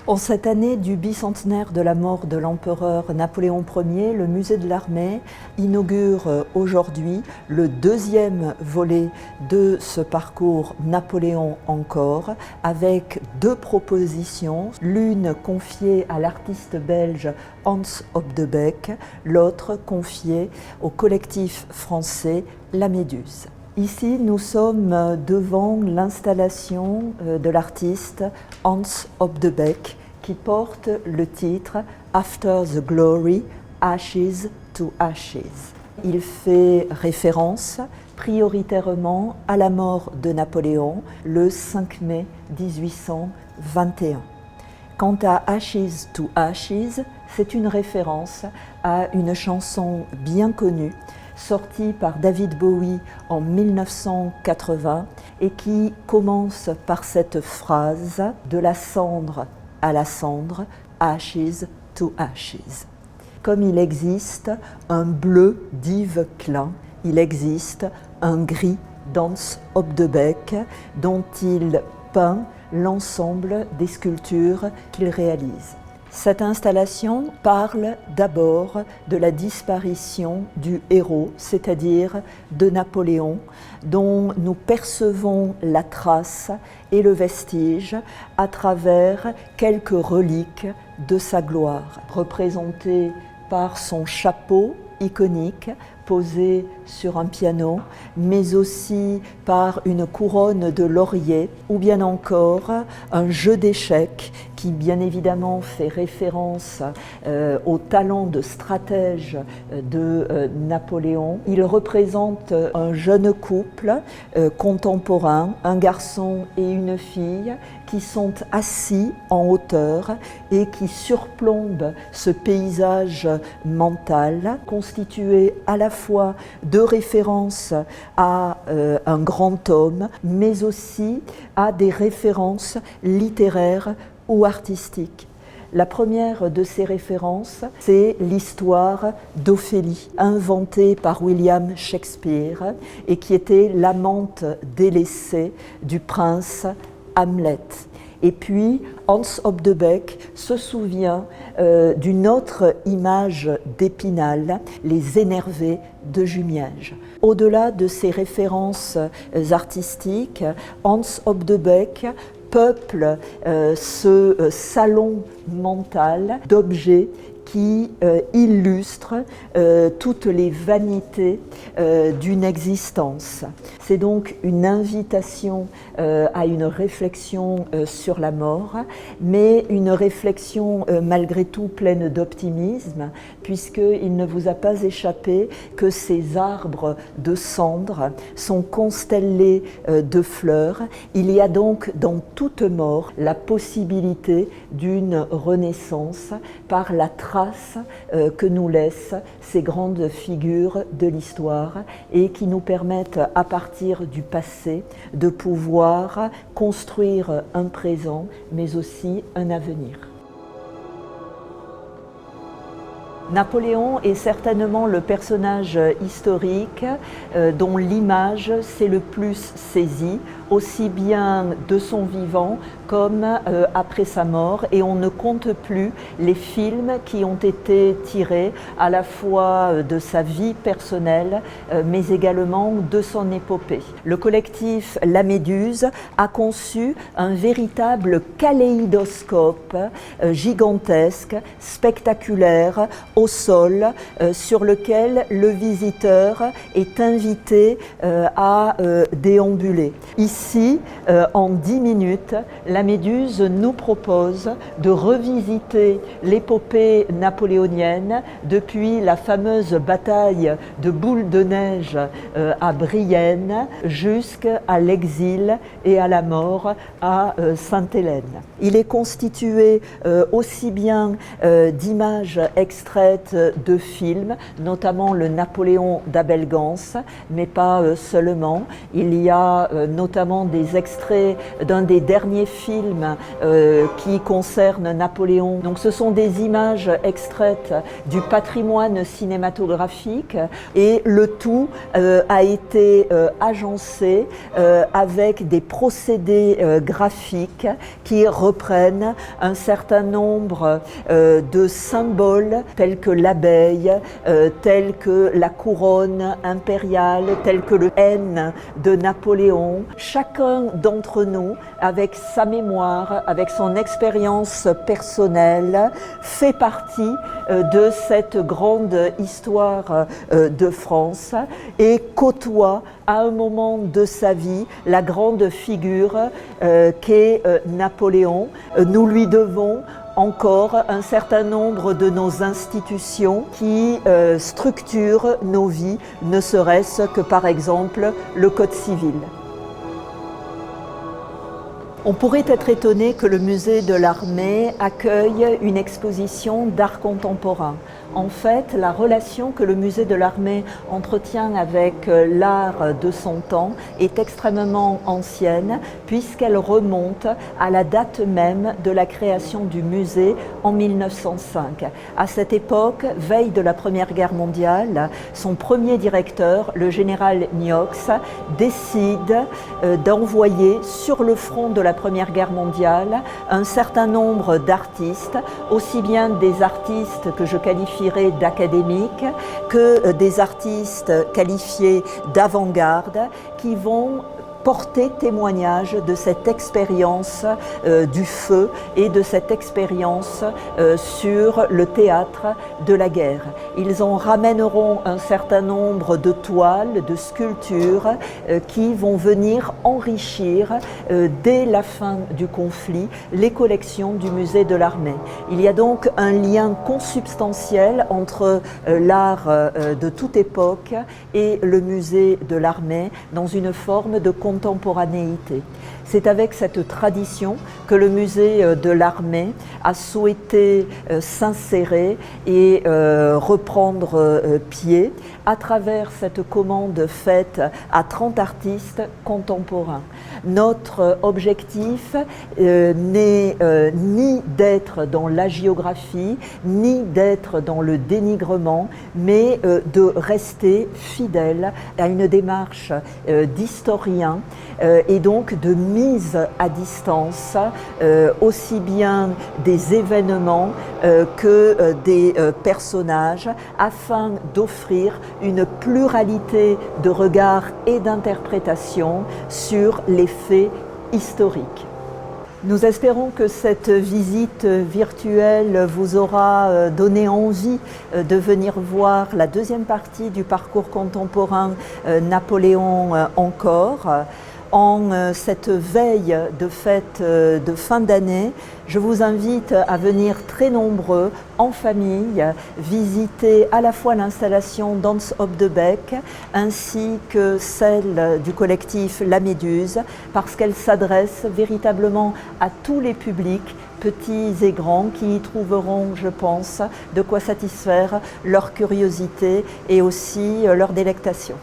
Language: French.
En cette année du bicentenaire de la mort de l'empereur Napoléon Ier, le musée de l'Armée inaugure aujourd'hui le deuxième volet de ce parcours Napoléon encore, avec deux propositions, l'une confiée à l'artiste belge Hans Op de Beeck, l'autre confiée au collectif français La Méduse. Ici, nous sommes devant l'installation de l'artiste Hans Op de Beeck qui porte le titre After the Glory, Ashes to Ashes. Il fait référence prioritairement à la mort de Napoléon le 5 mai 1821. Quant à Ashes to Ashes, c'est une référence à une chanson bien connue sortie par David Bowie en 1980 et qui commence par cette phrase « De la cendre à la cendre, Ashes to Ashes ». Comme il existe un bleu d'Yves Klein, il existe un gris d'Hans Op de Beeck dont il peint l'ensemble des sculptures qu'il réalise. Cette installation parle d'abord de la disparition du héros, c'est-à-dire de Napoléon, dont nous percevons la trace et le vestige à travers quelques reliques de sa gloire, représentées par son chapeau iconique posé sur un piano, mais aussi par une couronne de laurier ou bien encore un jeu d'échecs qui bien évidemment fait référence au talent de stratège de Napoléon. Il représente un jeune couple contemporain, un garçon et une fille qui sont assis en hauteur et qui surplombent ce paysage mental constitué à la fois de références à un grand homme, mais aussi à des références littéraires ou artistiques. La première de ces références, c'est l'histoire d'Ophélie, inventée par William Shakespeare et qui était l'amante délaissée du prince Hamlet. Et puis, Hans Op de Beeck se souvient d'une autre image d'Épinal, les énervés de Jumièges. Au-delà de ces références artistiques, Hans Op de Beeck peuple ce salon mental d'objets qui illustre toutes les vanités d'une existence. C'est donc une invitation à une réflexion sur la mort, mais une réflexion malgré tout pleine d'optimisme, puisqu'il ne vous a pas échappé que ces arbres de cendres sont constellés de fleurs. Il y a donc dans toute mort la possibilité d'une renaissance par la trace que nous laissent ces grandes figures de l'histoire et qui nous permettent à partir du passé de pouvoir construire un présent mais aussi un avenir. Napoléon est certainement le personnage historique dont l'image s'est le plus saisie, aussi bien de son vivant comme après sa mort, et on ne compte plus les films qui ont été tirés à la fois de sa vie personnelle mais également de son épopée. Le collectif La Méduse a conçu un véritable kaléidoscope gigantesque, spectaculaire, au sol, sur lequel le visiteur est invité à déambuler. Ici, en 10 minutes, la Méduse nous propose de revisiter l'épopée napoléonienne depuis la fameuse bataille de Boule de Neige à Brienne jusqu'à l'exil et à la mort à Sainte-Hélène. Il est constitué aussi bien d'images extraites de films, notamment le Napoléon d'Abel Gance, mais pas seulement. Il y a notamment notamment des extraits d'un des derniers films qui concerne Napoléon. Donc ce sont des images extraites du patrimoine cinématographique et le tout a été agencé avec des procédés graphiques qui reprennent un certain nombre de symboles tels que l'abeille, tels que la couronne impériale, tels que le N de Napoléon. Chacun d'entre nous, avec sa mémoire, avec son expérience personnelle, fait partie de cette grande histoire de France et côtoie à un moment de sa vie la grande figure qu'est Napoléon. Nous lui devons encore un certain nombre de nos institutions qui structurent nos vies, ne serait-ce que par exemple le Code civil. On pourrait être étonné que le musée de l'Armée accueille une exposition d'art contemporain. En fait, la relation que le musée de l'Armée entretient avec l'art de son temps est extrêmement ancienne puisqu'elle remonte à la date même de la création du musée en 1905. À cette époque, veille de la Première Guerre mondiale, son premier directeur, le général Niox, décide d'envoyer sur le front de la Première Guerre mondiale un certain nombre d'artistes, aussi bien des artistes que je qualifie d'académiques que des artistes qualifiés d'avant-garde qui vont porter témoignage de cette expérience du feu et de cette expérience sur le théâtre de la guerre. Ils en ramèneront un certain nombre de toiles, de sculptures qui vont venir enrichir dès la fin du conflit les collections du musée de l'Armée. Il y a donc un lien consubstantiel entre l'art de toute époque et le musée de l'Armée dans une forme de contemporanéité. C'est avec cette tradition que le musée de l'Armée a souhaité s'insérer et reprendre pied à travers cette commande faite à 30 artistes contemporains. Notre objectif n'est ni d'être dans l'hagiographie, ni d'être dans le dénigrement, mais de rester fidèle à une démarche d'historien et donc de mise à distance aussi bien des événements que des personnages afin d'offrir une pluralité de regards et d'interprétations sur les faits historiques. Nous espérons que cette visite virtuelle vous aura donné envie de venir voir la deuxième partie du parcours contemporain Napoléon encore. En cette veille de fête de fin d'année, je vous invite à venir très nombreux en famille visiter à la fois l'installation Danse op de Beek ainsi que celle du collectif La Méduse parce qu'elle s'adresse véritablement à tous les publics, petits et grands, qui y trouveront, je pense, de quoi satisfaire leur curiosité et aussi leur délectation.